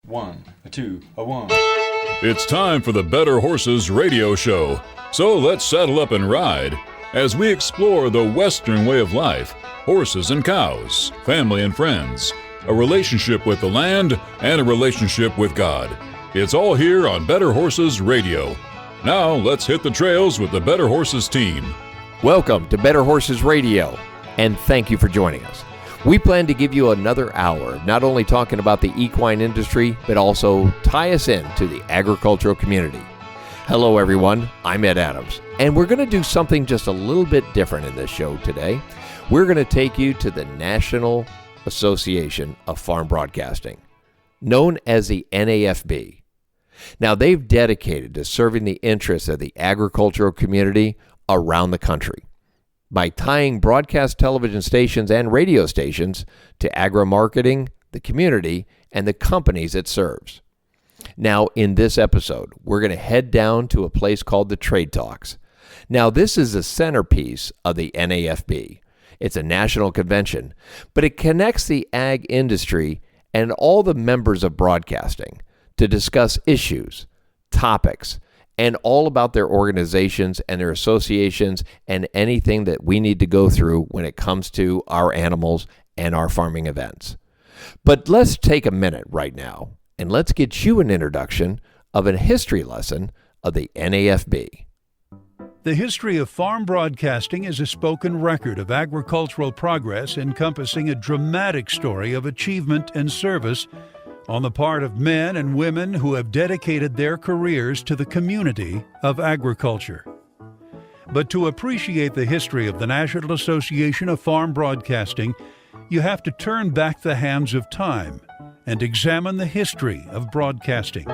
1, a 2, a 1. It's time for the Better Horses Radio Show. So let's saddle up and ride as we explore the Western way of life, horses and cows, family and friends, a relationship with the land, and a relationship with God. It's all here on Better Horses Radio. Now let's hit the trails with the Better Horses team. Welcome to Better Horses Radio, and thank you for joining us. We plan to give you another hour of not only talking about the equine industry, but also tie us into the agricultural community. Hello everyone, I'm Ed Adams, and we're going to do something just a little bit different in this show today. We're going to take you to the National Association of Farm Broadcasting, known as the NAFB. Now, they've dedicated to serving the interests of the agricultural community around the country by tying broadcast television stations and radio stations to agri-marketing, the community, and the companies it serves. Now, in this episode, we're going to head down to a place called the Trade Talks. Now, this is the centerpiece of the NAFB. It's a national convention, but it connects the ag industry and all the members of broadcasting to discuss issues, topics, and all about their organizations and their associations and anything that we need to go through when it comes to our animals and our farming events. But let's take a minute right now and let's get you an introduction of a history lesson of the NAFB. The history of farm broadcasting is a spoken record of agricultural progress encompassing a dramatic story of achievement and service on the part of men and women who have dedicated their careers to the community of agriculture. But to appreciate the history of the National Association of Farm Broadcasting, you have to turn back the hands of time and examine the history of broadcasting.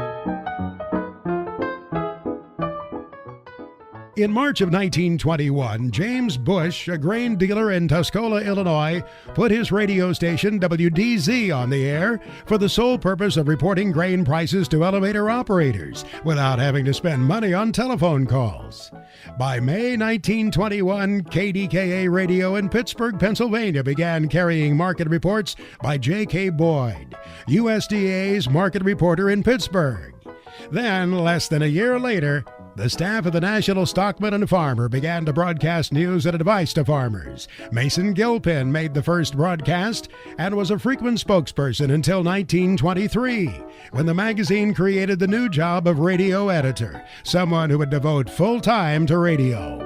In March of 1921, James Bush, a grain dealer in Tuscola, Illinois, put his radio station WDZ on the air for the sole purpose of reporting grain prices to elevator operators without having to spend money on telephone calls. By May 1921, KDKA Radio in Pittsburgh, Pennsylvania began carrying market reports by J.K. Boyd, USDA's market reporter in Pittsburgh. Then, less than a year later, the staff of the National Stockman and Farmer began to broadcast news and advice to farmers. Mason Gilpin made the first broadcast and was a frequent spokesperson until 1923, when the magazine created the new job of radio editor, someone who would devote full time to radio.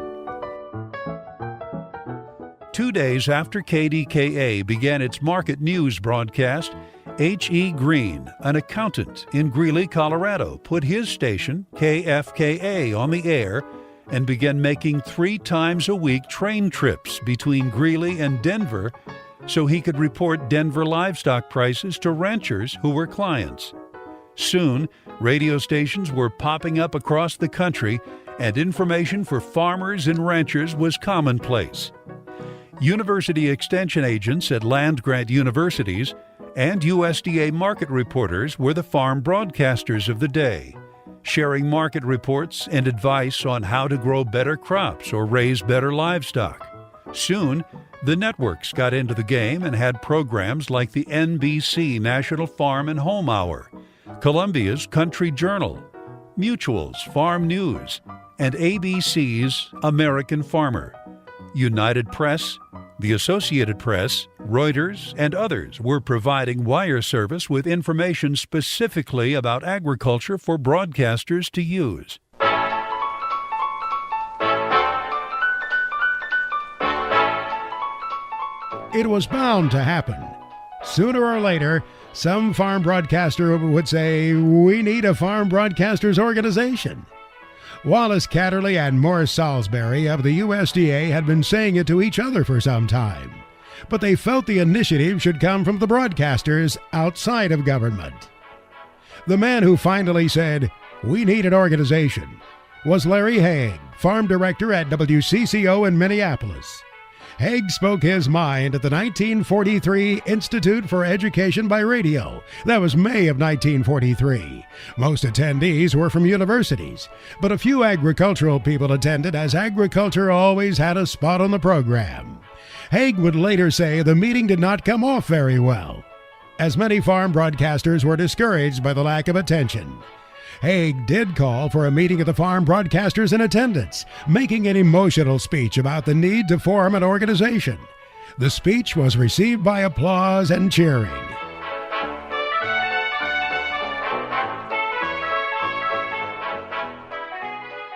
2 days after KDKA began its market news broadcast, H.E. Green, an accountant in Greeley, Colorado, put his station, KFKA, on the air and began making 3 times a week train trips between Greeley and Denver so he could report Denver livestock prices to ranchers who were clients. Soon, radio stations were popping up across the country and information for farmers and ranchers was commonplace. University extension agents at land-grant universities and USDA market reporters were the farm broadcasters of the day, sharing market reports and advice on how to grow better crops or raise better livestock. Soon, the networks got into the game and had programs like the NBC National Farm and Home Hour, Columbia's Country Journal, Mutual's Farm News, and ABC's American Farmer. United Press, the Associated Press, Reuters, and others were providing wire service with information specifically about agriculture for broadcasters to use. It was bound to happen. Sooner or later, some farm broadcaster would say, "We need a farm broadcasters organization." Wallace Catterley and Morris Salisbury of the USDA had been saying it to each other for some time, but they felt the initiative should come from the broadcasters outside of government. The man who finally said, "We need an organization," was Larry Haig, farm director at WCCO in Minneapolis. Haig spoke his mind at the 1943 Institute for Education by Radio. That was May of 1943. Most attendees were from universities, but a few agricultural people attended as agriculture always had a spot on the program. Haig would later say the meeting did not come off very well. as many farm broadcasters were discouraged by the lack of attention. Haig did call for a meeting of the farm broadcasters in attendance, making an emotional speech about the need to form an organization. The speech was received by applause and cheering.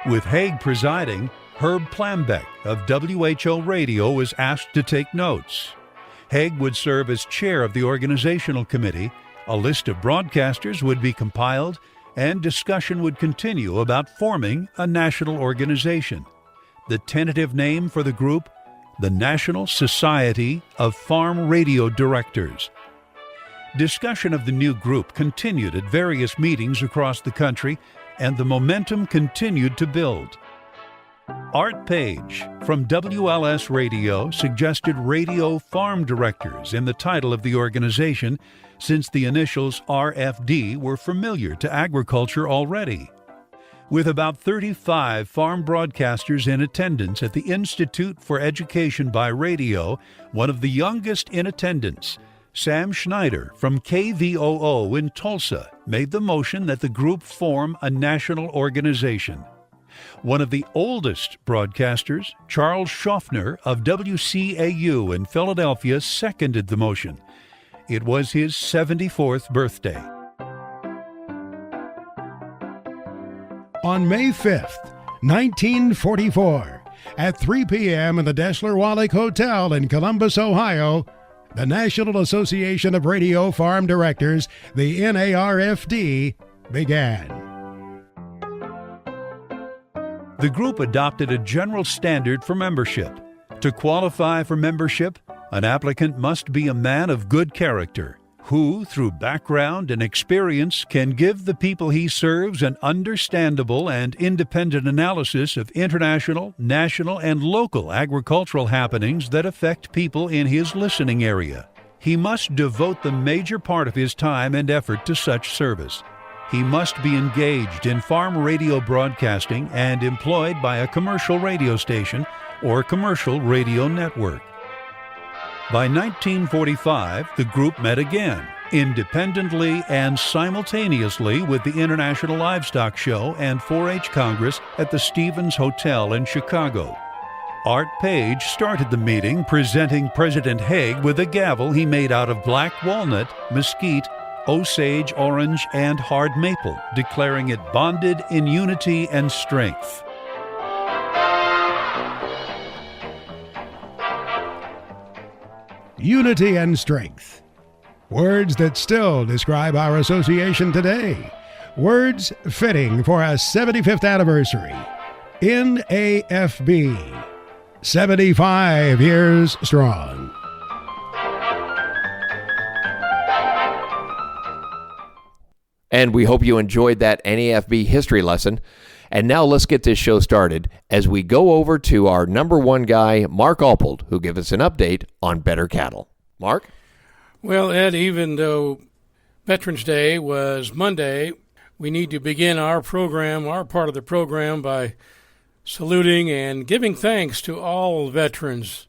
With Haig presiding, Herb Plambeck of WHO Radio was asked to take notes. Haig would serve as chair of the organizational committee, a list of broadcasters would be compiled, and discussion would continue about forming a national organization. The tentative name for the group, the National Society of Farm Radio Directors. Discussion of the new group continued at various meetings across the country, and the momentum continued to build. Art Page from WLS Radio suggested Radio Farm Directors in the title of the organization, since the initials RFD were familiar to agriculture already. With about 35 farm broadcasters in attendance at the Institute for Education by Radio, one of the youngest in attendance, Sam Schneider from KVOO in Tulsa made the motion that the group form a national organization. One of the oldest broadcasters, Charles Schaffner of WCAU in Philadelphia, seconded the motion. It was his 74th birthday. On May 5th, 1944, at 3 p.m. in the Dessler-Wallach Hotel in Columbus, Ohio, the National Association of Radio Farm Directors, the NARFD, began. The group adopted a general standard for membership. To qualify for membership, an applicant must be a man of good character, who, through background and experience, can give the people he serves an understandable and independent analysis of international, national, and local agricultural happenings that affect people in his listening area. He must devote the major part of his time and effort to such service. He must be engaged in farm radio broadcasting and employed by a commercial radio station or commercial radio network. By 1945, the group met again, independently and simultaneously with the International Livestock Show and 4-H Congress at the Stevens Hotel in Chicago. Art Page started the meeting, presenting President Haig with a gavel he made out of black walnut, mesquite, Osage orange, and hard maple, declaring it bonded in unity and strength. Unity and strength. Words that still describe our association today. Words fitting for a 75th anniversary. NAFB. 75 years strong. And we hope you enjoyed that NAFB history lesson. And now let's get this show started as we go over to our number one guy, Mark Alpold, who gives us an update on better cattle. Mark? Well, Ed, even though Veterans Day was Monday, we need to begin our program, our part of the program, by saluting and giving thanks to all veterans.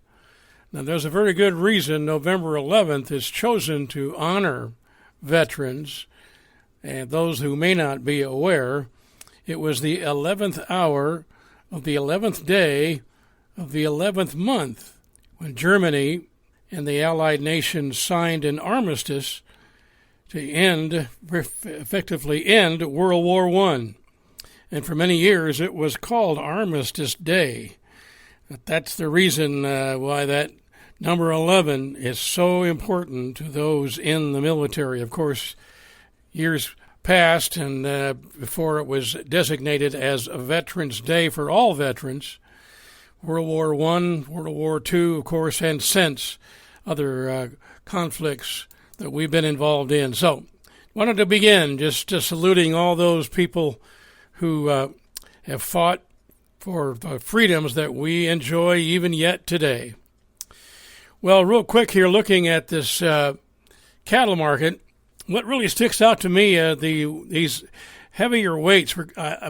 Now, there's a very good reason November 11th is chosen to honor veterans. And those who may not be aware, it was the 11th hour of the 11th day of the 11th month when Germany and the Allied nations signed an armistice to effectively end World War I. And for many years it was called Armistice Day. That's the reason why that number 11 is so important to those in the military. Of course, years passed, and before it was designated as a Veterans Day for all veterans, World War I, World War II, of course, and since other conflicts that we've been involved in. So, wanted to begin just saluting all those people who have fought for the freedoms that we enjoy even yet today. Well, real quick here, looking at this cattle market, what really sticks out to me, these heavier weights,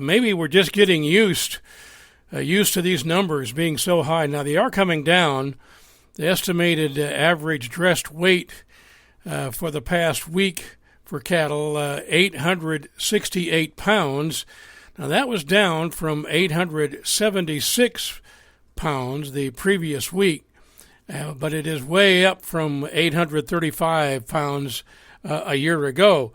maybe we're just getting used to these numbers being so high. Now, they are coming down. The estimated average dressed weight for the past week for cattle, 868 pounds. Now that was down from 876 pounds the previous week, but it is way up from 835 pounds a year ago.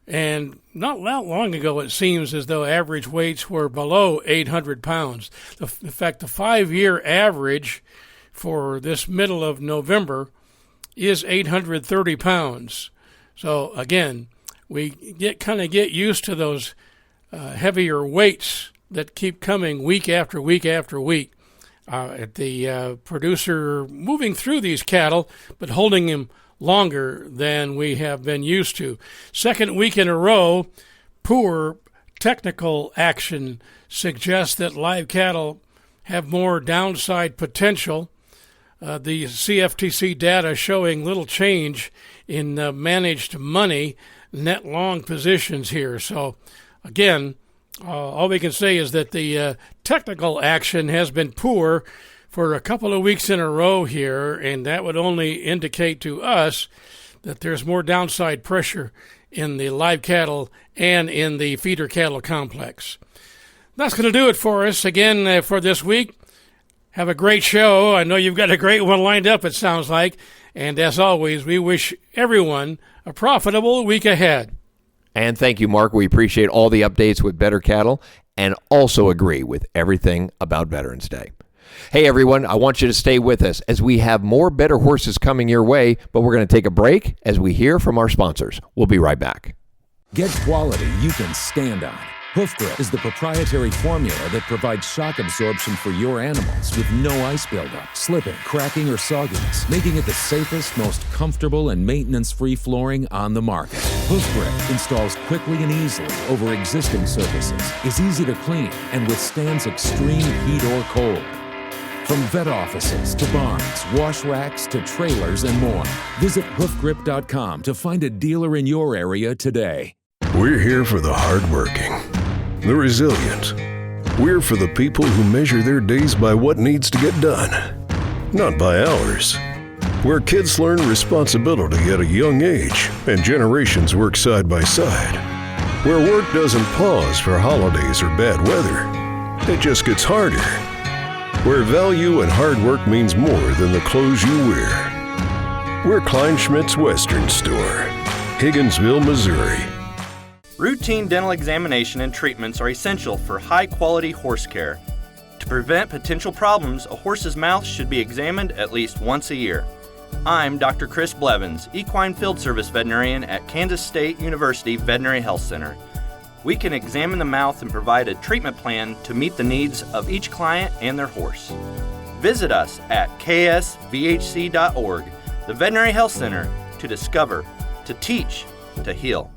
And not that long ago, it seems as though average weights were below 800 pounds. In fact, the 5-year average for this middle of November is 830 pounds. So again, we get used to those heavier weights that keep coming week after week after week. The producer moving through these cattle, but holding them longer than we have been used to. Second week in a row, poor technical action suggests that live cattle have more downside potential. The CFTC data showing little change in managed money net long positions here. So again, all we can say is that the technical action has been poor for a couple of weeks in a row here, and that would only indicate to us that there's more downside pressure in the live cattle and in the feeder cattle complex. That's going to do it for us again for this week. Have a great show. I know you've got a great one lined up, it sounds like. And as always, we wish everyone a profitable week ahead. And thank you, Mark. We appreciate all the updates with Better Cattle and also agree with everything about Veterans Day. Hey, everyone, I want you to stay with us as we have more Better Horses coming your way, but we're going to take a break as we hear from our sponsors. We'll be right back. Get quality you can stand on. Hoof Grip is the proprietary formula that provides shock absorption for your animals with no ice buildup, slipping, cracking, or sogginess, making it the safest, most comfortable, and maintenance-free flooring on the market. Hoof Grip installs quickly and easily over existing surfaces, is easy to clean, and withstands extreme heat or cold. From vet offices to barns, wash racks to trailers and more. Visit hoofgrip.com to find a dealer in your area today. We're here for the hardworking, the resilient. We're for the people who measure their days by what needs to get done, not by hours. Where kids learn responsibility at a young age and generations work side by side. Where work doesn't pause for holidays or bad weather. It just gets harder. Where value and hard work means more than the clothes you wear. We're Kleinschmidt's Western Store, Higginsville, Missouri. Routine dental examination and treatments are essential for high-quality horse care. To prevent potential problems, a horse's mouth should be examined at least once a year. I'm Dr. Chris Blevins, Equine Field Service Veterinarian at Kansas State University Veterinary Health Center. We can examine the mouth and provide a treatment plan to meet the needs of each client and their horse. Visit us at ksvhc.org, the Veterinary Health Center, to discover, to teach, to heal.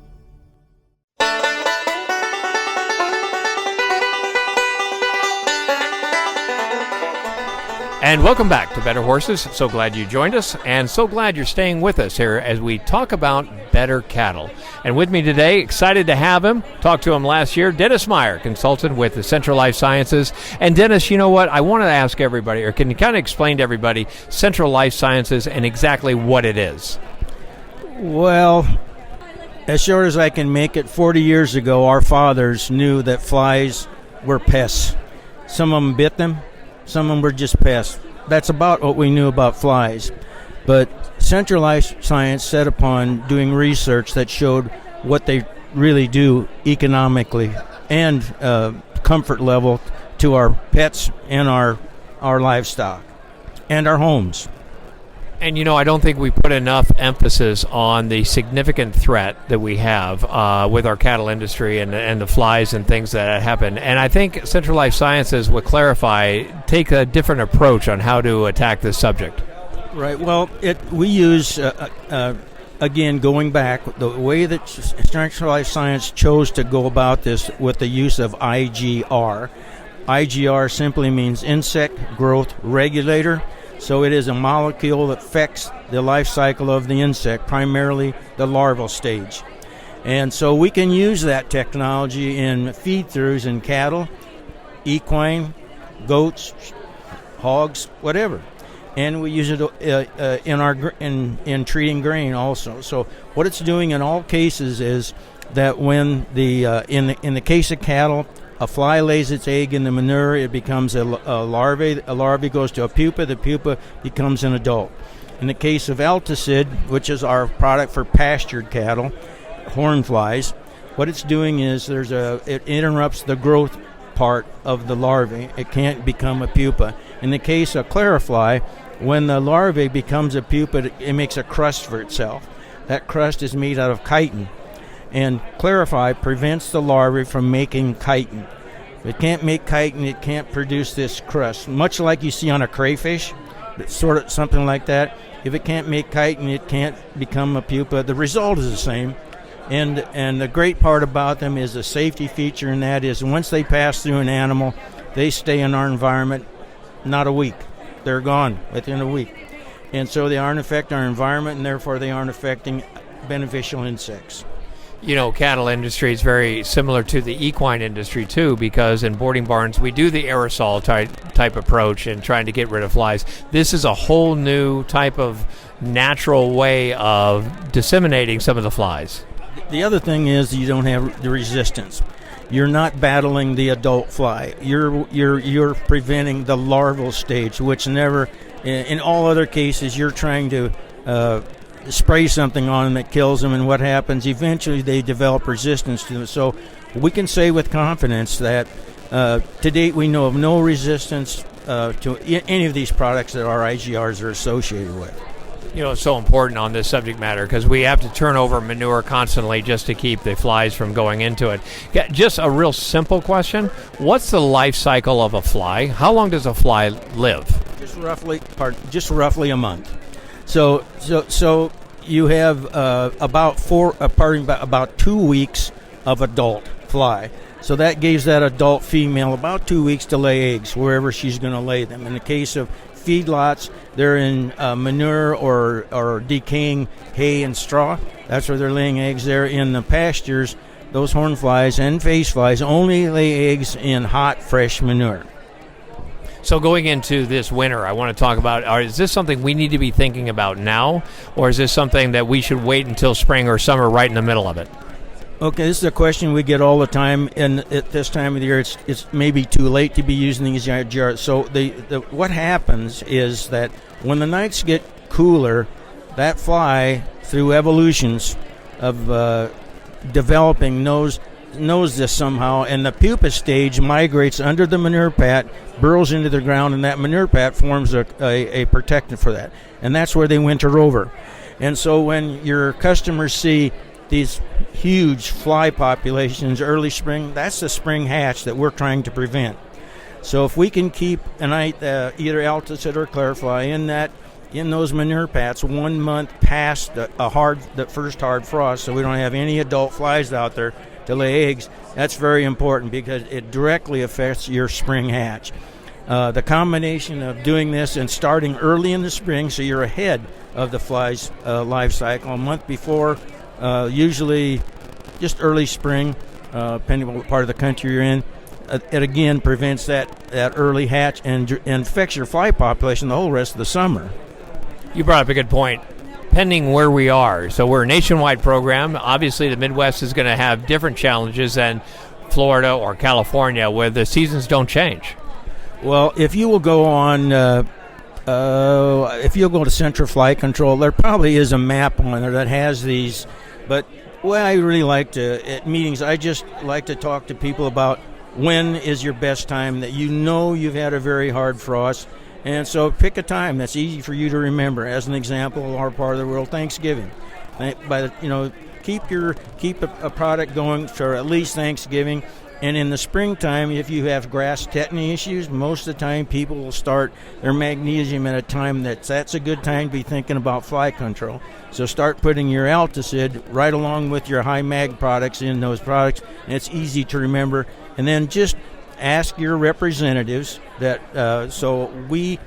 And welcome back to Better Horses. So glad you joined us, and so glad you're staying with us here as we talk about better cattle. And with me today, excited to have him, talked to him last year, Dennis Meyer, consultant with the Central Life Sciences. And Dennis, you know what, I want to ask everybody, or can you kind of explain to everybody Central Life Sciences and exactly what it is? Well, as short as I can make it, 40 years ago, our fathers knew that flies were pests. Some of them bit them. Some of them were just pests. That's about what we knew about flies. But Central Life Science set upon doing research that showed what they really do economically and comfort level to our pets and our livestock and our homes. And, you know, I don't think we put enough emphasis on the significant threat that we have with our cattle industry and the flies and things that happen. And I think Central Life Sciences will take a different approach on how to attack this subject. Right. Well, we use, again, going back, the way that Central Life Science chose to go about this with the use of IGR. IGR simply means insect growth regulator. So it is a molecule that affects the life cycle of the insect, primarily the larval stage. And so we can use that technology in feed-throughs in cattle, equine, goats, hogs, whatever. and we use it in treating grain also. So what it's doing in all cases is that when in the case of cattle, a fly lays its egg in the manure, it becomes a larvae. A larvae goes to a pupa. The pupa becomes an adult. In the case of Alticid, which is our product for pastured cattle, horn flies, what it's doing is it interrupts the growth part of the larvae. It can't become a pupa. In the case of Clarifly, when the larvae becomes a pupa, it makes a crust for itself. That crust is made out of chitin. And Clarify prevents the larvae from making chitin. If it can't make chitin, it can't produce this crust. Much like you see on a crayfish, sort of something like that. If it can't make chitin, it can't become a pupa. The result is the same. And the great part about them is the safety feature, and that is once they pass through an animal, they stay in our environment not a week. They're gone within a week. And so they aren't affecting our environment, and therefore they aren't affecting beneficial insects. You know, cattle industry is very similar to the equine industry, too, because in boarding barns, we do the aerosol type approach and trying to get rid of flies. This is a whole new type of natural way of disseminating some of the flies. The other thing is you don't have the resistance. You're not battling the adult fly. You're preventing the larval stage, which never, in all other cases, you're trying to spray something on them that kills them, and what happens? Eventually they develop resistance to them. So we can say with confidence that to date we know of no resistance to any of these products that our IGRs are associated with. You know, it's so important on this subject matter because we have to turn over manure constantly just to keep the flies from going into it. Just a real simple question. What's the life cycle of a fly? How long does a fly live? Just roughly a month. So you have about 2 weeks of adult fly. So that gives that adult female about 2 weeks to lay eggs wherever she's going to lay them. In the case of feedlots, they're in manure or decaying hay and straw. That's where they're laying eggs there. In the pastures, those horn flies and phase flies only lay eggs in hot, fresh manure. So going into this winter, I want to talk about, is this something we need to be thinking about now, or is this something that we should wait until spring or summer right in the middle of it? Okay, this is a question we get all the time, and at this time of the year, it's maybe too late to be using these jars. So what happens is that when the nights get cooler, that fly, through evolutions of developing, knows this somehow, and the pupa stage migrates under the manure pat, burrows into the ground, and that manure pat forms a protectant for that. And that's where they winter over. And so when your customers see these huge fly populations early spring, that's the spring hatch that we're trying to prevent. So if we can keep either Alticid or Clarifly in those manure pats 1 month past the first hard frost, so we don't have any adult flies out there to lay eggs, that's very important because it directly affects your spring hatch. The combination of doing this and starting early in the spring, so you're ahead of the fly's life cycle, a month before, usually just early spring, depending on what part of the country you're in, it again prevents that early hatch and affects your fly population the whole rest of the summer. You brought up a good point. Pending where we are. So we're a nationwide program. Obviously, the Midwest is going to have different challenges than Florida or California, where the seasons don't change. Well, if you will go on, if you'll go to Central Flight Control, there probably is a map on there that has these. But what I really like at meetings, I just like to talk to people about when is your best time that you know you've had a very hard frost. And so pick a time that's easy for you to remember. As an example, our part of the world, Thanksgiving. Keep a product going for at least Thanksgiving. And in the springtime, if you have grass tetany issues, most of the time people will start their magnesium at a time that's a good time to be thinking about fly control. So start putting your Alticid right along with your high mag products in those products, and it's easy to remember. And then just ask your representatives that so we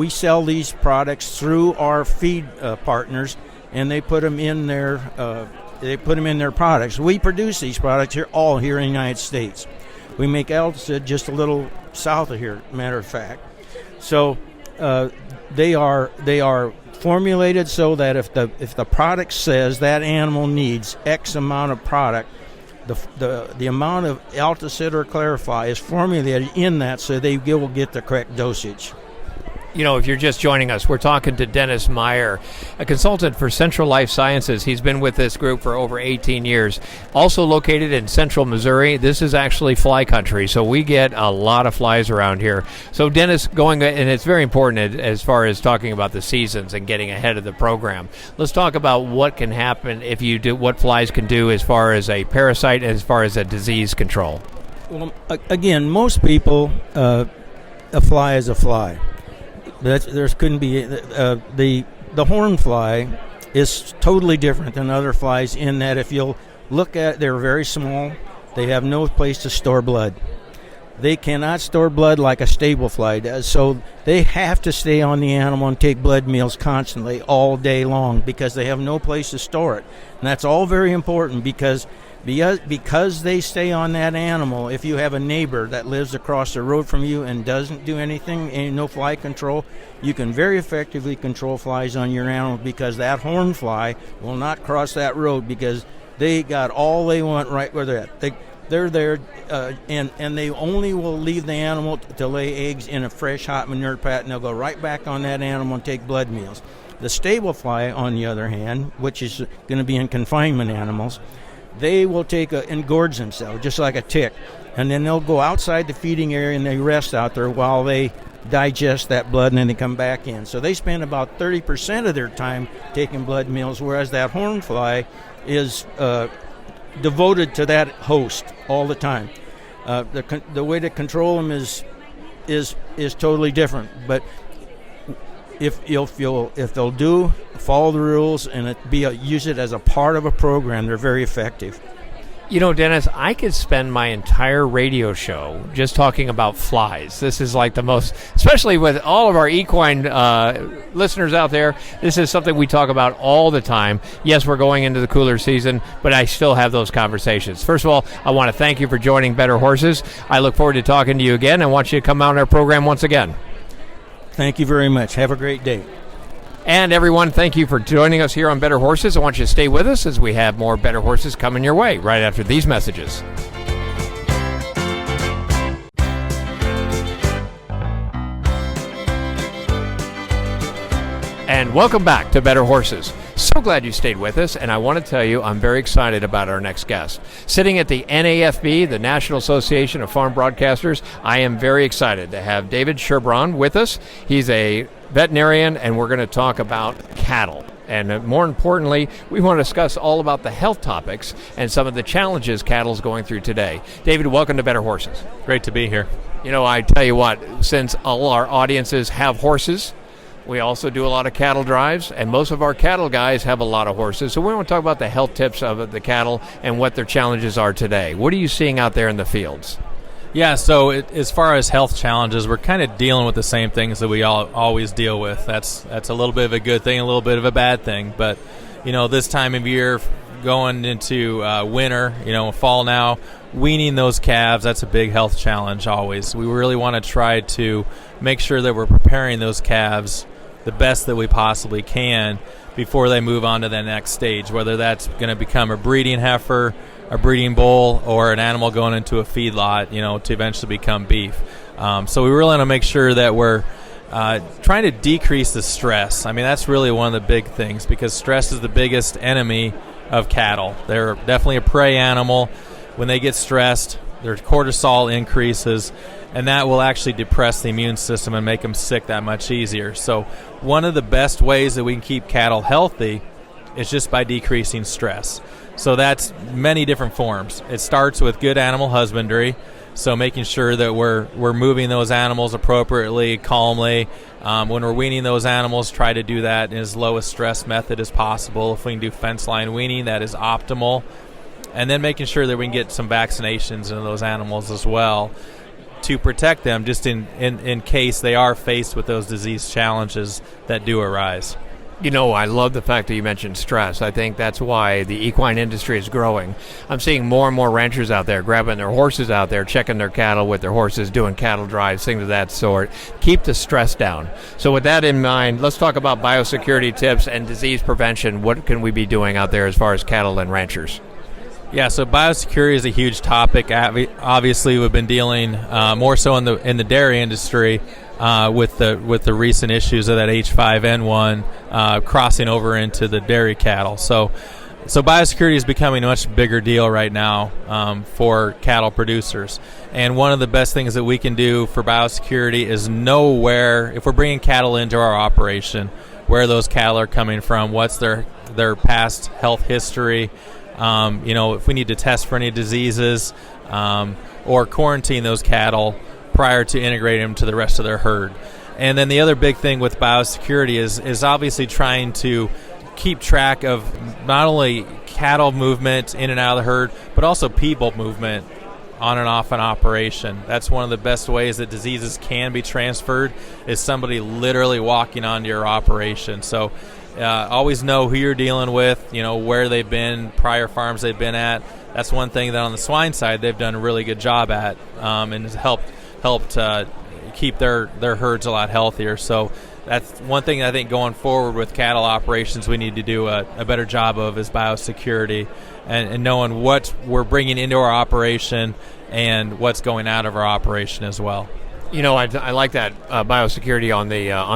sell these products through our feed partners, and they put them in their products. We produce these products here in the United States. We make Alticid just a little south of here, matter of fact. So they are formulated so that if the product says that animal needs X amount of product, the amount of Alticid or Clarify is formulated in that so they will get the correct dosage. You know, if you're just joining us, we're talking to Dennis Meyer, a consultant for Central Life Sciences. He's been with this group for over 18 years. Also located in central Missouri. This is actually fly country, so we get a lot of flies around here. So Dennis, and it's very important as far as talking about the seasons and getting ahead of the program. Let's talk about what can happen if you do, what flies can do as far as a parasite and as far as a disease control. Well, again, most people, a fly is a fly. There couldn't be the horn fly is totally different than other flies in that if you'll look at, they're very small. They have no place to store blood. They cannot store blood like a stable fly does, so they have to stay on the animal and take blood meals constantly all day long because they have no place to store it. And that's all very important because they stay on that animal. If you have a neighbor that lives across the road from you and doesn't do anything, and no fly control, you can very effectively control flies on your animal because that horn fly will not cross that road because they got all they want right where they're at. They're there, and they only will leave the animal to lay eggs in a fresh, hot manure pat, and they'll go right back on that animal and take blood meals. The stable fly, on the other hand, which is going to be in confinement animals, they will and gorge themselves just like a tick, and then they'll go outside the feeding area and they rest out there while they digest that blood, and then they come back in. So they spend about 30% of their time taking blood meals, whereas that horn fly is devoted to that host all the time. The way to control them is totally different, but if they'll follow the rules and use it as a part of a program, they're very effective. You know, Dennis, I could spend my entire radio show just talking about flies. This is like the most, especially with all of our equine listeners out there, this is something we talk about all the time. Yes, we're going into the cooler season, but I still have those conversations. First of all, I want to thank you for joining Better Horses. I look forward to talking to you again. I want you to come out on our program once again. Thank you very much. Have a great day. And everyone, thank you for joining us here on Better Horses. I want you to stay with us as we have more Better Horses coming your way right after these messages. And welcome back to Better Horses. So glad you stayed with us, and I want to tell you I'm very excited about our next guest. Sitting at the NAFB, the National Association of Farm Broadcasters, I am very excited to have David Sherbraun with us. He's a veterinarian, and we're going to talk about cattle. And more importantly, we want to discuss all about the health topics and some of the challenges cattle's going through today. David, welcome to Better Horses. Great to be here. You know, I tell you what, since all our audiences have horses, we also do a lot of cattle drives, and most of our cattle guys have a lot of horses. So we want to talk about the health tips of the cattle and what their challenges are today. What are you seeing out there in the fields? Yeah, so as far as health challenges, we're kind of dealing with the same things that we always deal with. That's a little bit of a good thing, a little bit of a bad thing. But, you know, this time of year, going into winter, fall now, weaning those calves, that's a big health challenge always. We really want to try to make sure that we're preparing those calves the best that we possibly can before they move on to the next stage, whether that's going to become a breeding heifer, a breeding bull, or an animal going into a feedlot, to eventually become beef. So we really want to make sure that we're trying to decrease the stress. I mean, that's really one of the big things because stress is the biggest enemy of cattle. They're definitely a prey animal. When they get stressed, their cortisol increases, and that will actually depress the immune system and make them sick that much easier. So one of the best ways that we can keep cattle healthy is just by decreasing stress. So that's many different forms. It starts with good animal husbandry, so making sure that we're moving those animals appropriately, calmly. When we're weaning those animals, try to do that in as low a stress method as possible. If we can do fence line weaning, that is optimal. And then making sure that we can get some vaccinations into those animals as well to protect them just in case they are faced with those disease challenges that do arise. You know, I love the fact that you mentioned stress. I think that's why the equine industry is growing. I'm seeing more and more ranchers out there grabbing their horses out there, checking their cattle with their horses, doing cattle drives, things of that sort. Keep the stress down. So with that in mind, let's talk about biosecurity tips and disease prevention. What can we be doing out there as far as cattle and ranchers? Yeah, so biosecurity is a huge topic. Obviously, we've been dealing more so in the dairy industry with the recent issues of that H5N1 crossing over into the dairy cattle. So biosecurity is becoming a much bigger deal right now for cattle producers. And one of the best things that we can do for biosecurity is know where, if we're bringing cattle into our operation, where those cattle are coming from, what's their past health history. If we need to test for any diseases or quarantine those cattle prior to integrating them to the rest of their herd. And then the other big thing with biosecurity is obviously trying to keep track of not only cattle movement in and out of the herd, but also people movement on and off an operation. That's one of the best ways that diseases can be transferred, is somebody literally walking onto your operation. So always know who you're dealing with, where they've been, prior farms they've been at. That's one thing that on the swine side they've done a really good job at, and has helped keep their herds a lot healthier. So that's one thing I think going forward with cattle operations we need to do a better job of, is biosecurity and knowing what we're bringing into our operation and what's going out of our operation as well. I like that biosecurity on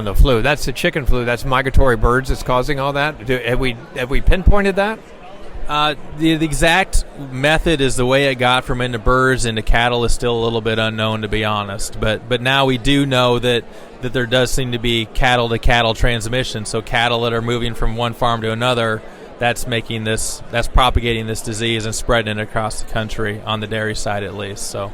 the flu. That's the chicken flu. That's migratory birds that's causing all that. Have we pinpointed that? The exact method is the way it got from into birds into cattle is still a little bit unknown, to be honest. But now we do know that there does seem to be cattle-to-cattle transmission. So cattle that are moving from one farm to another, that's propagating this disease and spreading it across the country on the dairy side at least. So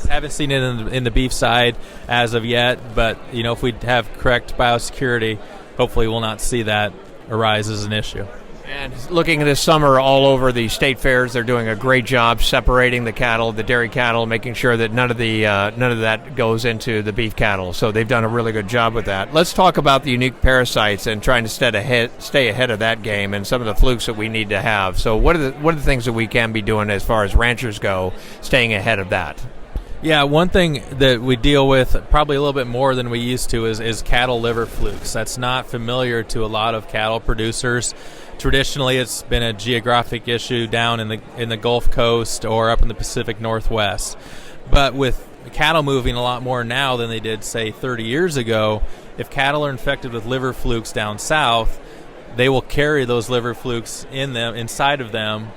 haven't seen it in the beef side as of yet. But if we have correct biosecurity, hopefully we'll not see that arise as an issue. And looking this summer all over the state fairs, they're doing a great job separating the cattle, the dairy cattle, making sure that none of that goes into the beef cattle. So they've done a really good job with that. Let's talk about the unique parasites and trying to stay ahead of that game and some of the flukes that we need to have. So what are the things that we can be doing as far as ranchers go, staying ahead of that? Yeah, one thing that we deal with probably a little bit more than we used to is cattle liver flukes. That's not familiar to a lot of cattle producers. Traditionally, it's been a geographic issue down in the Gulf Coast or up in the Pacific Northwest. But with cattle moving a lot more now than they did, say, 30 years ago, if cattle are infected with liver flukes down south, they will carry those liver flukes inside of them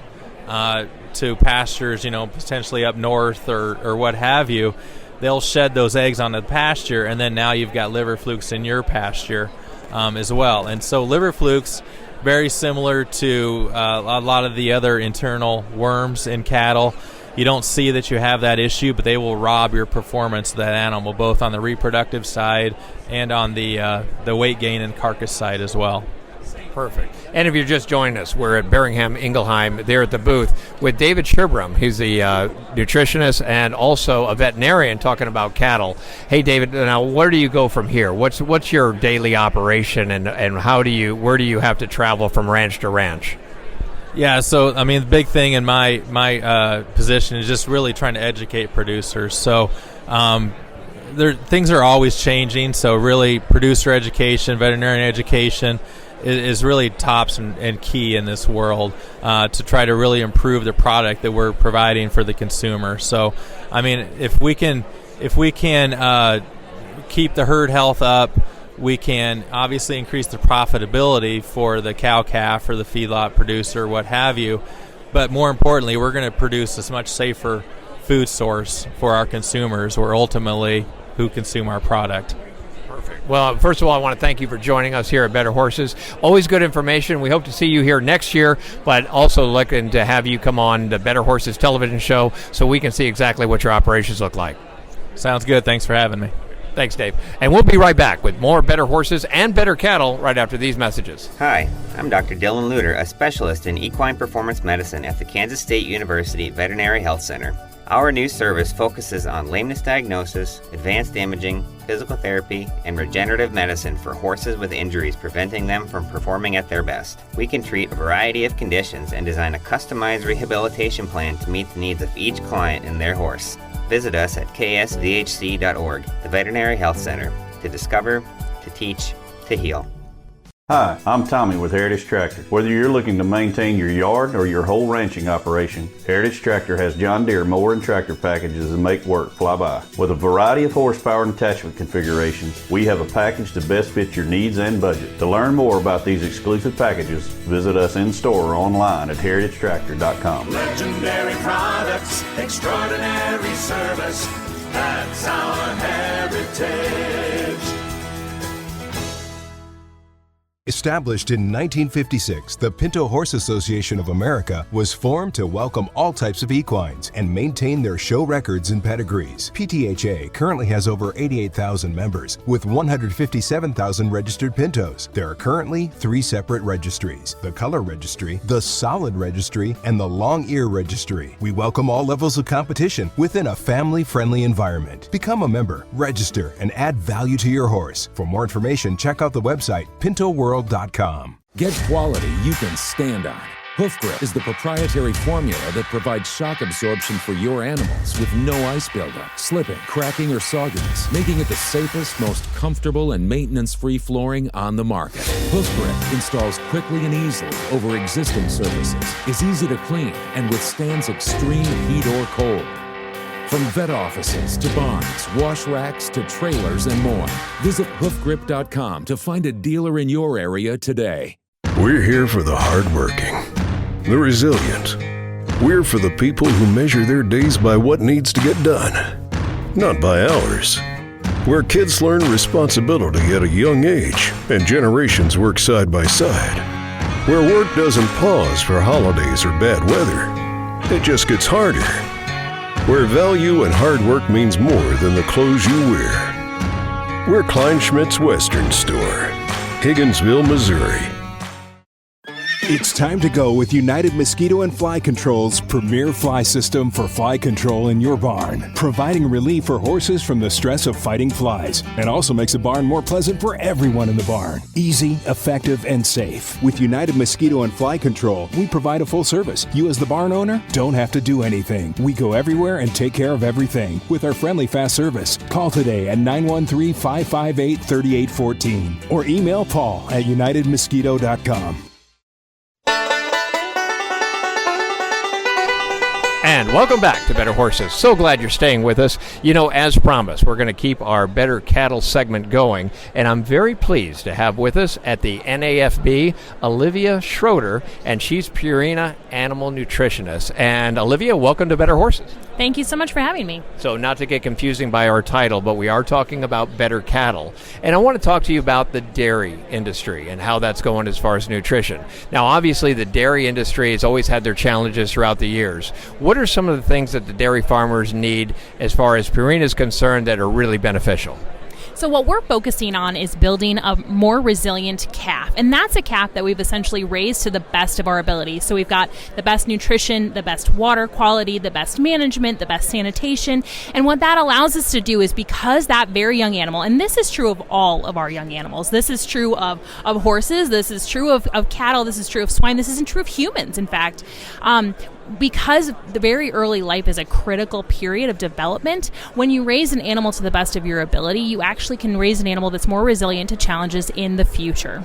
to pastures, potentially up north or what have you. They'll shed those eggs on the pasture, and then now you've got liver flukes in your pasture as well. And so liver flukes, very similar to a lot of the other internal worms in cattle. You don't see that you have that issue, but they will rob your performance of that animal, both on the reproductive side and on the weight gain and carcass side as well. Perfect. And if you're just joining us, we're at Birmingham Ingelheim there at the booth with David Sherbrum. He's a nutritionist and also a veterinarian talking about cattle. Hey, David, now where do you go from here? What's your daily operation and where do you have to travel from ranch to ranch? Yeah, so the big thing in my position is just really trying to educate producers. So things are always changing. So really, producer education, veterinarian education is really tops and key in this world to try to really improve the product that we're providing for the consumer. So, if we can keep the herd health up, we can obviously increase the profitability for the cow-calf or the feedlot producer, what have you. But more importantly, we're going to produce a much safer food source for our consumers, or ultimately who consume our product. Perfect. Well, first of all, I want to thank you for joining us here at Better Horses. Always good information. We hope to see you here next year, but also looking to have you come on the Better Horses television show so we can see exactly what your operations look like. Sounds good. Thanks for having me. Thanks, Dave. And we'll be right back with more Better Horses and Better Cattle right after these messages. Hi, I'm Dr. Dylan Luter, a specialist in equine performance medicine at the Kansas State University Veterinary Health Center. Our new service focuses on lameness diagnosis, advanced imaging, physical therapy, and regenerative medicine for horses with injuries preventing them from performing at their best. We can treat a variety of conditions and design a customized rehabilitation plan to meet the needs of each client and their horse. Visit us at ksvhc.org, the Veterinary Health Center, to discover, to teach, to heal. Hi, I'm Tommy with Heritage Tractor. Whether you're looking to maintain your yard or your whole ranching operation, Heritage Tractor has John Deere mower and tractor packages that make work fly by. With a variety of horsepower and attachment configurations, we have a package to best fit your needs and budget. To learn more about these exclusive packages, visit us in-store or online at heritagetractor.com. Legendary products, extraordinary service, that's our heritage. Established in 1956, the Pinto Horse Association of America was formed to welcome all types of equines and maintain their show records and pedigrees. PTHA currently has over 88,000 members with 157,000 registered pintos. There are currently 3 separate registries: the Color Registry, the Solid Registry, and the Long Ear Registry. We welcome all levels of competition within a family-friendly environment. Become a member, register, and add value to your horse. For more information, check out the website pintoworld.com. Get quality you can stand on. Hoof Grip is the proprietary formula that provides shock absorption for your animals with no ice buildup, slipping, cracking, or sogginess, making it the safest, most comfortable, and maintenance-free flooring on the market. Hoof Grip installs quickly and easily over existing surfaces, is easy to clean, and withstands extreme heat or cold. From vet offices to barns, wash racks to trailers and more. Visit hoofgrip.com to find a dealer in your area today. We're here for the hardworking, the resilient. We're for the people who measure their days by what needs to get done, not by hours. Where kids learn responsibility at a young age and generations work side by side. Where work doesn't pause for holidays or bad weather. It just gets harder. Where value and hard work means more than the clothes you wear. We're Kleinschmidt's Western Store, Higginsville, Missouri. It's time to go with United Mosquito and Fly Control's premier fly system for fly control in your barn, providing relief for horses from the stress of fighting flies, and also makes the barn more pleasant for everyone in the barn. Easy, effective, and safe. With United Mosquito and Fly Control, we provide a full service. You as the barn owner don't have to do anything. We go everywhere and take care of everything with our friendly fast service. Call today at 913-558-3814 or email Paul at unitedmosquito.com. And welcome back to Better Horses. So glad you're staying with us. You know, as promised, we're going to keep our Better Cattle segment going, and I'm very pleased to have with us at the NAFB, Olivia Schroeder, and she's Purina Animal Nutritionist. And Olivia, welcome to Better Horses. Thank you so much for having me. So not to get confusing by our title, but we are talking about better cattle. And I want to talk to you about the dairy industry and how that's going as far as nutrition. Now, obviously, the dairy industry has always had their challenges throughout the years. What are some of the things that the dairy farmers need as far as Purina is concerned that are really beneficial? So what we're focusing on is building a more resilient calf. And that's a calf that we've essentially raised to the best of our ability. So we've got the best nutrition, the best water quality, the best management, the best sanitation. And what that allows us to do is, because that very young animal, and this is true of all of our young animals, this is true of horses, this is true of cattle, this is true of swine, this isn't true of humans, in fact. Because the very early life is a critical period of development, when you raise an animal to the best of your ability, you actually can raise an animal that's more resilient to challenges in the future.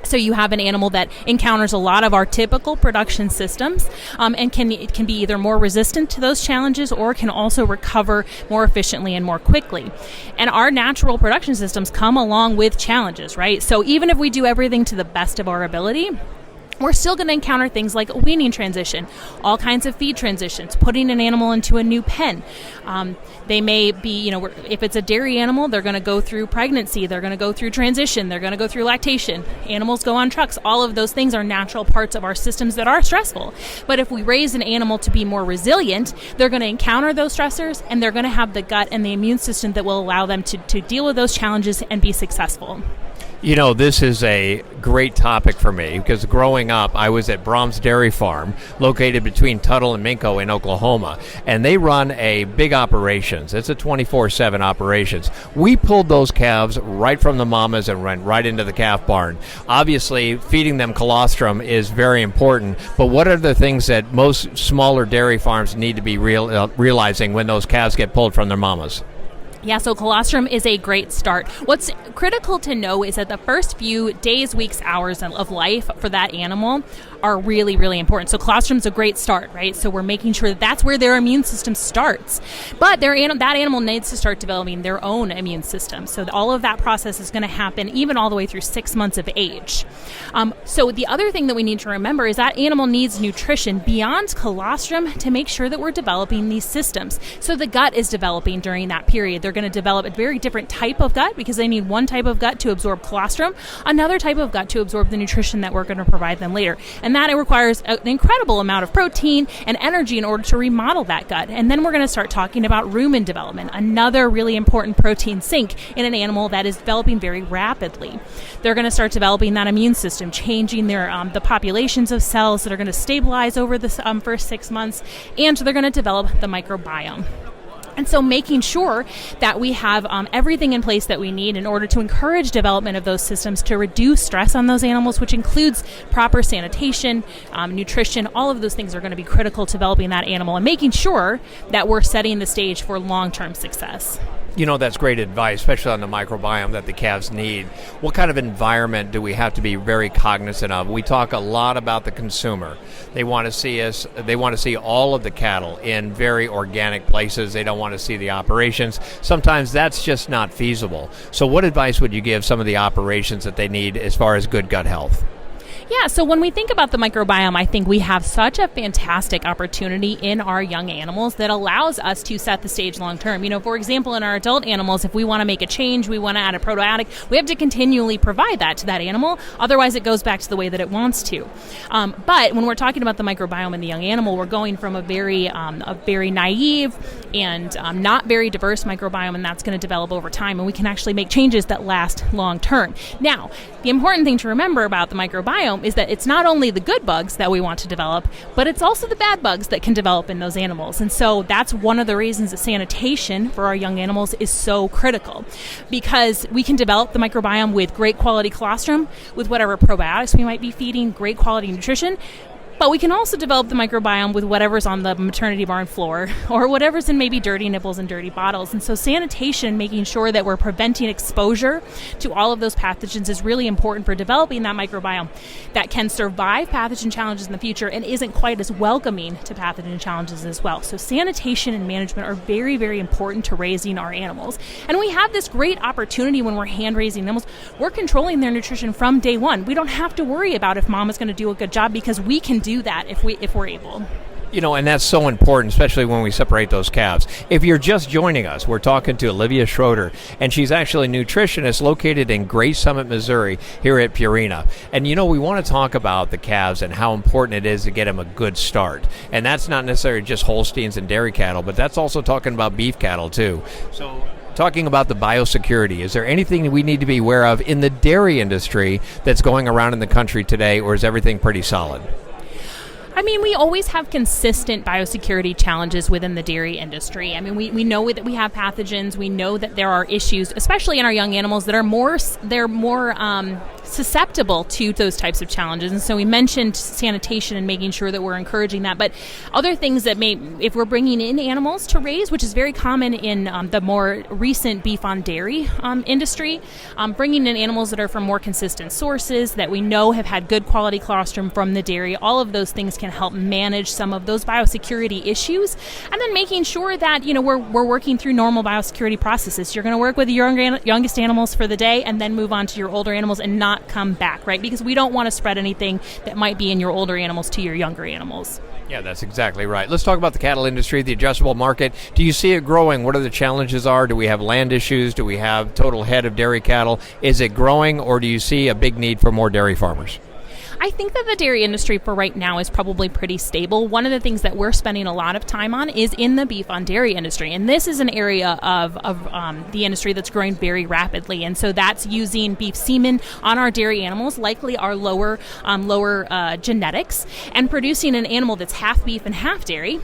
So you have an animal that encounters a lot of our typical production systems and can be either more resistant to those challenges or can also recover more efficiently and more quickly. And our natural production systems come along with challenges, right? So even if we do everything to the best of our ability, we're still going to encounter things like a weaning transition, all kinds of feed transitions, putting an animal into a new pen. They may be, if it's a dairy animal, they're going to go through pregnancy, they're going to go through transition, they're going to go through lactation. Animals go on trucks. All of those things are natural parts of our systems that are stressful. But if we raise an animal to be more resilient, they're going to encounter those stressors, and they're going to have the gut and the immune system that will allow them to deal with those challenges and be successful. You know, this is a great topic for me because growing up, I was at Brahms Dairy Farm, located between Tuttle and Minco in Oklahoma, and they run a big operations. It's a 24/7 operations. We pulled those calves right from the mamas and went right into the calf barn. Obviously, feeding them colostrum is very important, but what are the things that most smaller dairy farms need to be realizing when those calves get pulled from their mamas? Yeah, so colostrum is a great start. What's critical to know is that the first few days, weeks, hours of life for that animal are really, really important. So colostrum's a great start, right? So we're making sure that that's where their immune system starts. But that animal needs to start developing their own immune system. So all of that process is going to happen even all the way through 6 months of age. So the other thing that we need to remember is that animal needs nutrition beyond colostrum to make sure that we're developing these systems. So the gut is developing during that period. They're going to develop a very different type of gut because they need one type of gut to absorb colostrum, another type of gut to absorb the nutrition that we're going to provide them later. And that it requires an incredible amount of protein and energy in order to remodel that gut. And then we're going to start talking about rumen development, another really important protein sink in an animal that is developing very rapidly. They're going to start developing that immune system, changing their the populations of cells that are going to stabilize over the first 6 months, and they're going to develop the microbiome. And so making sure that we have everything in place that we need in order to encourage development of those systems to reduce stress on those animals, which includes proper sanitation, nutrition, all of those things are going to be critical to developing that animal and making sure that we're setting the stage for long-term success. You know, that's great advice, especially on the microbiome that the calves need. What kind of environment do we have to be very cognizant of? We talk a lot about the consumer. They want to see all of the cattle in very organic places. They don't want to see the operations. Sometimes that's just not feasible. So what advice would you give some of the operations that they need as far as good gut health? Yeah, so when we think about the microbiome, I think we have such a fantastic opportunity in our young animals that allows us to set the stage long term. You know, for example, in our adult animals, if we want to make a change, we want to add a probiotic, we have to continually provide that to that animal. Otherwise, it goes back to the way that it wants to. But when we're talking about the microbiome in the young animal, we're going from a very naive and not very diverse microbiome, and that's going to develop over time, and we can actually make changes that last long term. Now, the important thing to remember about the microbiome is that it's not only the good bugs that we want to develop, but it's also the bad bugs that can develop in those animals. And so that's one of the reasons that sanitation for our young animals is so critical, because we can develop the microbiome with great quality colostrum, with whatever probiotics we might be feeding, great quality nutrition. But we can also develop the microbiome with whatever's on the maternity barn floor or whatever's in maybe dirty nipples and dirty bottles. And so sanitation, making sure that we're preventing exposure to all of those pathogens, is really important for developing that microbiome that can survive pathogen challenges in the future and isn't quite as welcoming to pathogen challenges as well. So sanitation and management are very, very important to raising our animals. And we have this great opportunity when we're hand-raising animals. We're controlling their nutrition from day one. We don't have to worry about if mom is going to do a good job because we can do that if we're able. You know, and that's so important, especially when we separate those calves. If you're just joining us, we're talking to Genther-schroeder, and she's actually a nutritionist located in Gray Summit, Missouri, here at Purina. And, you know, we want to talk about the calves and how important it is to get them a good start. And that's not necessarily just Holsteins and dairy cattle, but that's also talking about beef cattle, too. So, talking about the biosecurity, is there anything that we need to be aware of in the dairy industry that's going around in the country today, or is everything pretty solid? I mean, we always have consistent biosecurity challenges within the dairy industry. I mean, we know that we have pathogens. We know that there are issues, especially in our young animals, that are more susceptible to those types of challenges. And so we mentioned sanitation and making sure that we're encouraging that. But other things that if we're bringing in animals to raise, which is very common in the more recent beef on dairy industry, bringing in animals that are from more consistent sources that we know have had good quality colostrum from the dairy, all of those things can help manage some of those biosecurity issues. And then making sure that, you know, we're working through normal biosecurity processes. You're going to work with your youngest animals for the day and then move on to your older animals and not come back, right? Because we don't want to spread anything that might be in your older animals to your younger animals. Yeah, that's exactly right. Let's talk about the cattle industry, the adjustable market. Do you see it growing? What are the challenges are? Do we have land issues? Do we have total head of dairy cattle? Is it growing, or do you see a big need for more dairy farmers? I think that the dairy industry for right now is probably pretty stable. One of the things that we're spending a lot of time on is in the beef on dairy industry. And this is an area of the industry that's growing very rapidly. And so that's using beef semen on our dairy animals, likely our lower genetics, and producing an animal that's half beef and half dairy.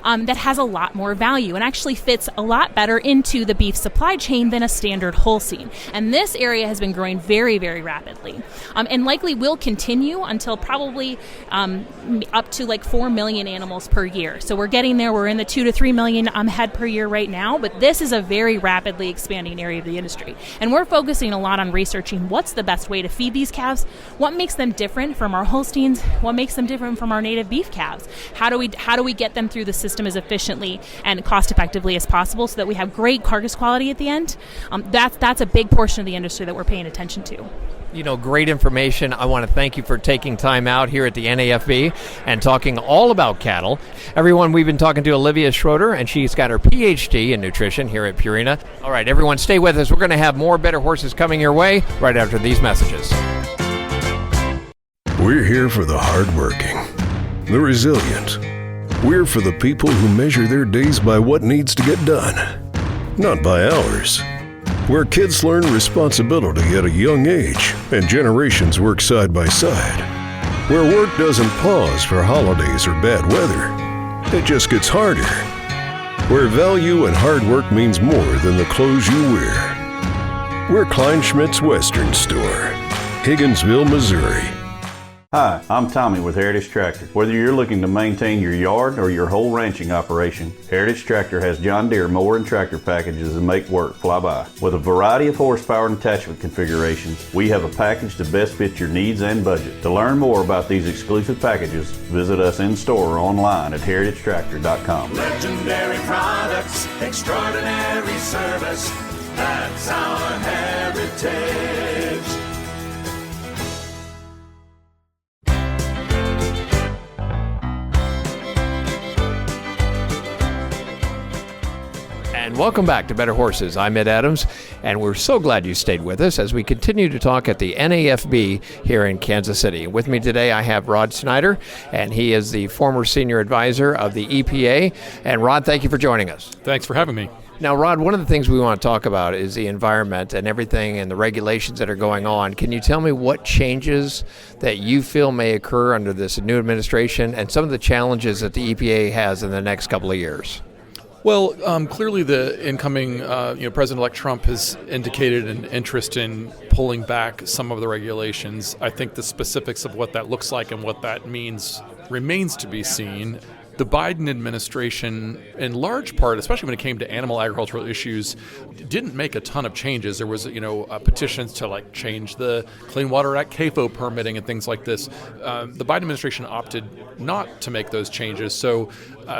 That has a lot more value and actually fits a lot better into the beef supply chain than a standard Holstein. And this area has been growing very, very rapidly, and likely will continue until probably up to like 4 million animals per year. So we're getting there. We're in the 2 to 3 million head per year right now, but this is a very rapidly expanding area of the industry. And we're focusing a lot on researching what's the best way to feed these calves, what makes them different from our Holsteins, what makes them different from our native beef calves. How do we get them through the system as efficiently and cost effectively as possible so that we have great carcass quality at the end? That's a big portion of the industry that we're paying attention to. Great information. I want to thank you for taking time out here at the NAFB and talking all about cattle. Everyone, we've been talking to Olivia Schroeder, and she's got her PhD in nutrition here at Purina. All right, everyone, stay with us. We're going to have more Better Horses coming your way right after these messages. We're here for the hardworking, the resilient. We're for the people who measure their days by what needs to get done, not by hours. Where kids learn responsibility at a young age and generations work side by side. Where work doesn't pause for holidays or bad weather. It just gets harder. Where value and hard work means more than the clothes you wear. We're Kleinschmidt's Western Store, Higginsville, Missouri. Hi, I'm Tommy with Heritage Tractor. Whether you're looking to maintain your yard or your whole ranching operation, Heritage Tractor has John Deere mower and tractor packages that make work fly by. With a variety of horsepower and attachment configurations, we have a package to best fit your needs and budget. To learn more about these exclusive packages, visit us in-store or online at heritagetractor.com. Legendary products, extraordinary service, that's our heritage. And welcome back to Better Horses. I'm Ed Adams, and we're so glad you stayed with us as we continue to talk at the NAFB here in Kansas City. With me today, I have Rod Snyder, and he is the former senior advisor of the EPA. And Rod, thank you for joining us. Thanks for having me. Now, Rod, one of the things we want to talk about is the environment and everything and the regulations that are going on. Can you tell me what changes that you feel may occur under this new administration and some of the challenges that the EPA has in the next couple of years? Well, clearly the incoming President-elect Trump has indicated an interest in pulling back some of the regulations. I think the specifics of what that looks like and what that means remains to be seen. The Biden administration, in large part, especially when it came to animal agricultural issues, didn't make a ton of changes. There was, petitions to change the Clean Water Act CAFO permitting and things like this. The Biden administration opted not to make those changes. So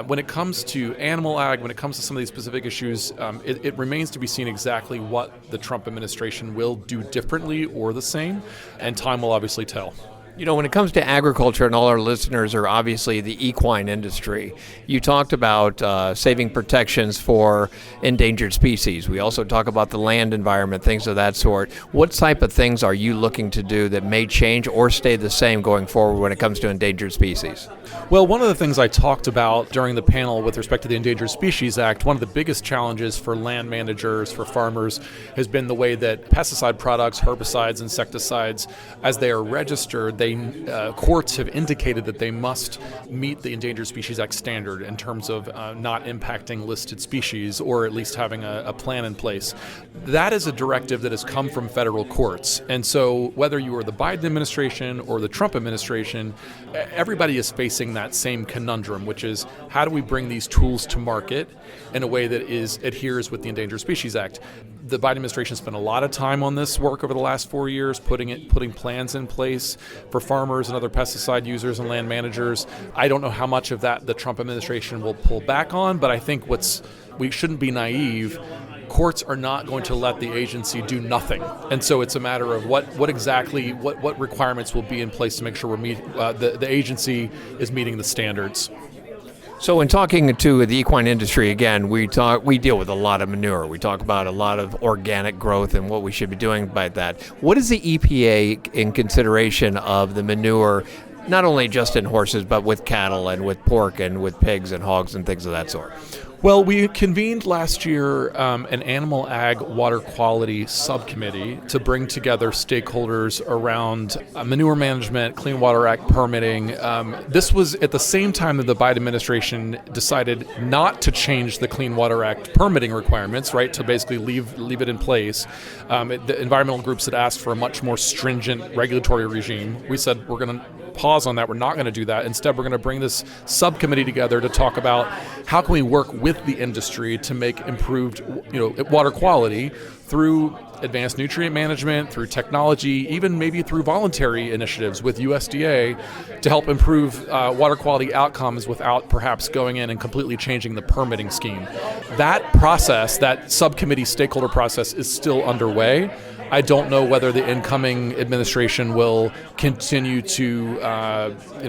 when it comes to animal ag, when it comes to some of these specific issues, it remains to be seen exactly what the Trump administration will do differently or the same, and time will obviously tell. When it comes to agriculture, and all our listeners are obviously the equine industry, you talked about saving protections for endangered species. We also talk about the land environment, things of that sort. What type of things are you looking to do that may change or stay the same going forward when it comes to endangered species? Well, one of the things I talked about during the panel with respect to the Endangered Species Act, one of the biggest challenges for land managers, for farmers, has been the way that pesticide products, herbicides, insecticides, as they are registered, courts have indicated that they must meet the Endangered Species Act standard in terms of not impacting listed species, or at least having a plan in place. That is a directive that has come from federal courts. And so whether you are the Biden administration or the Trump administration, everybody is facing that same conundrum, which is how do we bring these tools to market in a way that adheres with the Endangered Species Act. The Biden administration spent a lot of time on this work over the last 4 years, putting plans in place for farmers and other pesticide users and land managers. I don't know how much of that the Trump administration will pull back on, but I think we shouldn't be naive. Courts are not going to let the agency do nothing, and so it's a matter of what requirements will be in place to make sure the agency is meeting the standards. So in talking to the equine industry, again, we deal with a lot of manure. We talk about a lot of organic growth and what we should be doing about that. What is the EPA in consideration of the manure, not only just in horses, but with cattle and with pork and with pigs and hogs and things of that sort? Well, we convened last year an animal ag water quality subcommittee to bring together stakeholders around manure management, Clean Water Act permitting. This was at the same time that the Biden administration decided not to change the Clean Water Act permitting requirements, right, to basically leave it in place. The environmental groups had asked for a much more stringent regulatory regime. We said we're going to pause on that. We're not going to do that. Instead, we're going to bring this subcommittee together to talk about how can we work with the industry to make improved, water quality through advanced nutrient management, through technology, even maybe through voluntary initiatives with USDA to help improve water quality outcomes without perhaps going in and completely changing the permitting scheme. That process, that subcommittee stakeholder process, is still underway. I don't know whether the incoming administration will continue to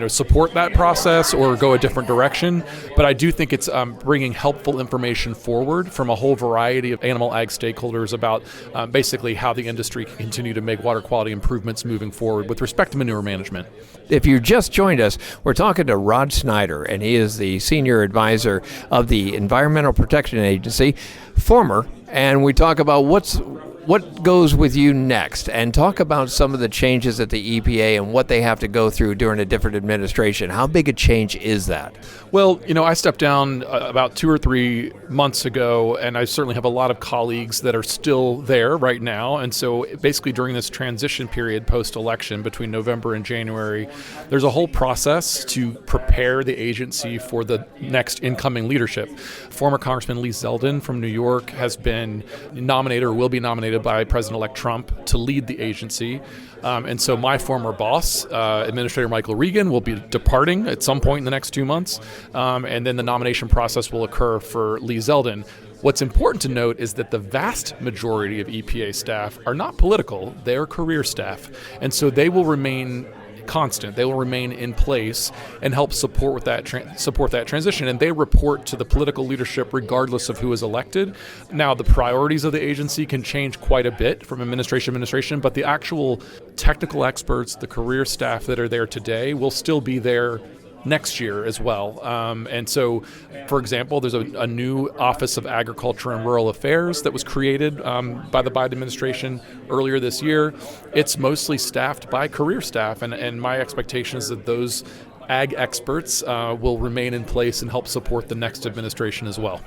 support that process or go a different direction, but I do think it's bringing helpful information forward from a whole variety of animal ag stakeholders about basically how the industry can continue to make water quality improvements moving forward with respect to manure management. If you just joined us, we're talking to Rod Snyder, and he is the senior advisor of the Environmental Protection Agency, former, and we talk about what goes with you next, and talk about some of the changes at the EPA and what they have to go through during a different administration. How big a change is that? Well, I stepped down about 2 or 3 months ago, and I certainly have a lot of colleagues that are still there right now. And so basically during this transition period post-election between November and January, there's a whole process to prepare the agency for the next incoming leadership. Former Congressman Lee Zeldin from New York has been nominated or will be nominated by President-elect Trump to lead the agency. And so my former boss, Administrator Michael Regan, will be departing at some point in the next 2 months. And then the nomination process will occur for Lee Zeldin. What's important to note is that the vast majority of EPA staff are not political, they're career staff. And so they will remain constant. They will remain in place and help support that transition, and they report to the political leadership regardless of who is elected. Now, the priorities of the agency can change quite a bit from administration to administration, but the actual technical experts, the career staff that are there today, will still be there next year as well. And so, for example, there's a new Office of Agriculture and Rural Affairs that was created by the Biden administration earlier this year. It's mostly staffed by career staff, and my expectation is that those ag experts will remain in place and help support the next administration as well.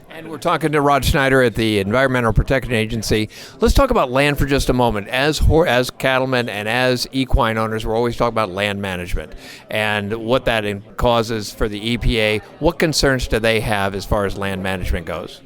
And we're talking to Rod Snyder at the Environmental Protection Agency. Let's talk about land for just a moment. As cattlemen and as equine owners, we're always talking about land management and what that causes for the EPA. What concerns do they have as far as land management goes?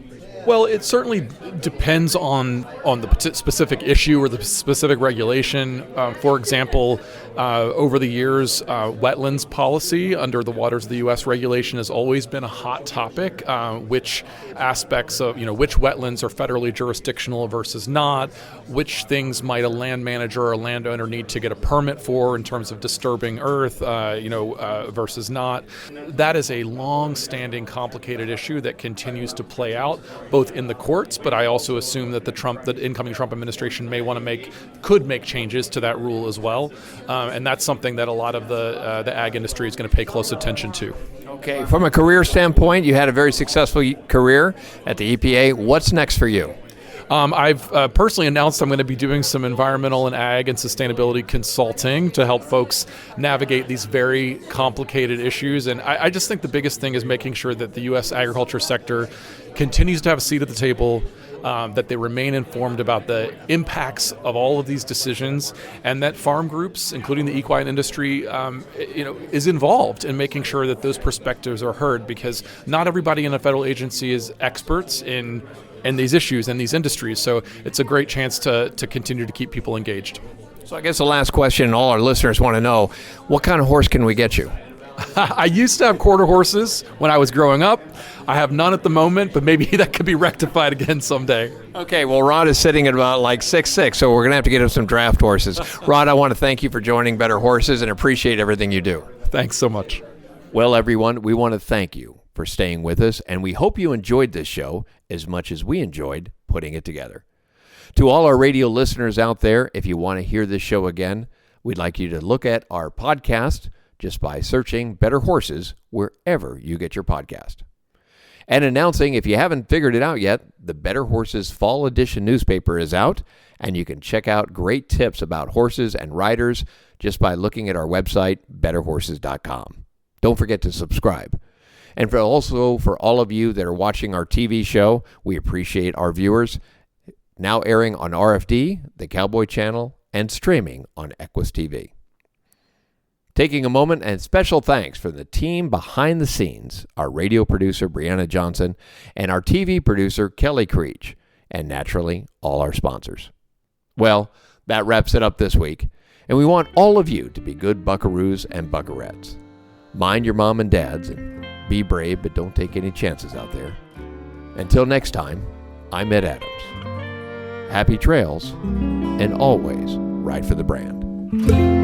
Well, it certainly depends on the specific issue or the specific regulation. For example, over the years, wetlands policy under the Waters of the U.S. regulation has always been a hot topic. Which aspects of, which wetlands are federally jurisdictional versus not, which things might a land manager or a landowner need to get a permit for in terms of disturbing earth, versus not. That is a long-standing, complicated issue that continues to play out both in the courts, but I also assume that the incoming Trump administration could make changes to that rule as well, and that's something that a lot of the ag industry is going to pay close attention to. Okay, from a career standpoint, you had a very successful career at the EPA. What's next for you? I've personally announced I'm going to be doing some environmental and ag and sustainability consulting to help folks navigate these very complicated issues. And I just think the biggest thing is making sure that the U.S. agriculture sector continues to have a seat at the table, that they remain informed about the impacts of all of these decisions, and that farm groups, including the equine industry, is involved in making sure that those perspectives are heard, because not everybody in a federal agency is experts in these issues and these industries. So it's a great chance to continue to keep people engaged. So I guess the last question all our listeners want to know, what kind of horse can we get you? I used to have quarter horses when I was growing up. I have none at the moment, but maybe that could be rectified again someday. Okay, well, Rod is sitting at about like 6'6", so we're going to have to get him some draft horses. Rod, I want to thank you for joining Better Horses and appreciate everything you do. Thanks so much. Well, everyone, we want to thank you for for staying with us, and we hope you enjoyed this show as much as we enjoyed putting it together. To all our radio listeners out there, if you want to hear this show again, we'd like you to look at our podcast just by searching Better Horses wherever you get your podcast. And announcing, if you haven't figured it out yet, the Better Horses Fall Edition newspaper is out, and you can check out great tips about horses and riders just by looking at our website, betterhorses.com. Don't forget to subscribe. And for all of you that are watching our TV show, we appreciate our viewers. Now airing on RFD, the Cowboy Channel, and streaming on Equus TV. Taking a moment and special thanks for the team behind the scenes, our radio producer Brianna Johnson and our TV producer Kelly Creech, and naturally all our sponsors. Well, that wraps it up this week, and we want all of you to be good buckaroos and buckarettes. Mind your mom and dads and be brave, but don't take any chances out there. Until next time, I'm Ed Adams. Happy trails, and always ride for the brand.